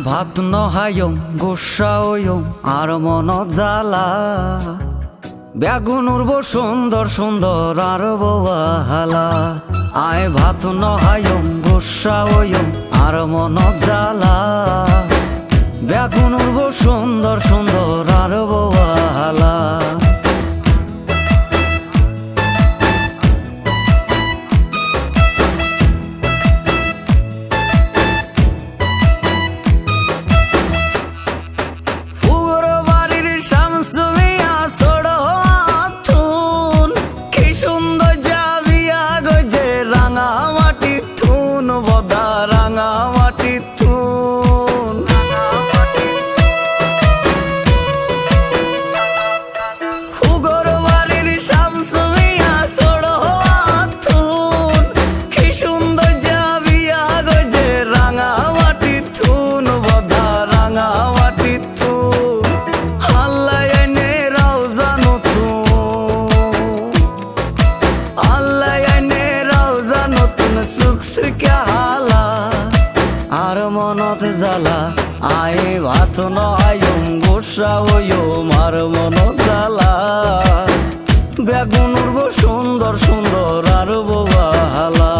ভাত নহায়ম গোসাওয়ম আর মন জ্বালা বেগুন উড়ব সুন্দর সুন্দর আর বহালা আয় ভাত নহায়ম গোসাওয়ম আর মন জ্বালা বেগুন উড়ব সুন্দর সুন্দর আর বহালা আর মনত জ্বালা আয় ভাত নহায়ম গোসাওয়ম আর মনত জ্বালা বেগুন উড়ব সুন্দর সুন্দর আর বহালা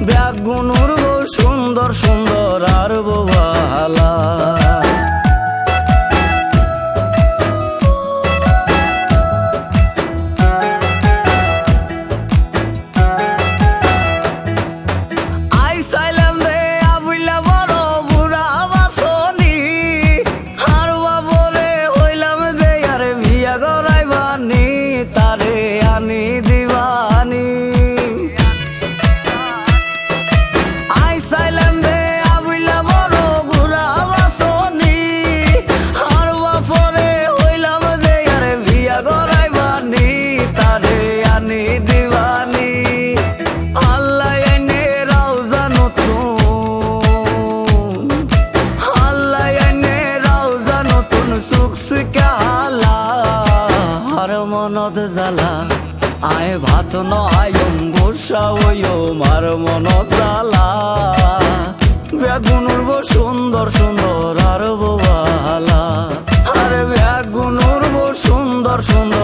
বেগুন উড়ব সুন্দর সুন্দর আর বহালা মনত জ্বালা আয় ভাত নহায়ম গোসাওয়ম আর মনত জ্বালা বেগুন উড়ব সুন্দর সুন্দর আর বহালা আরে বেগুন উড়ব সুন্দর সুন্দর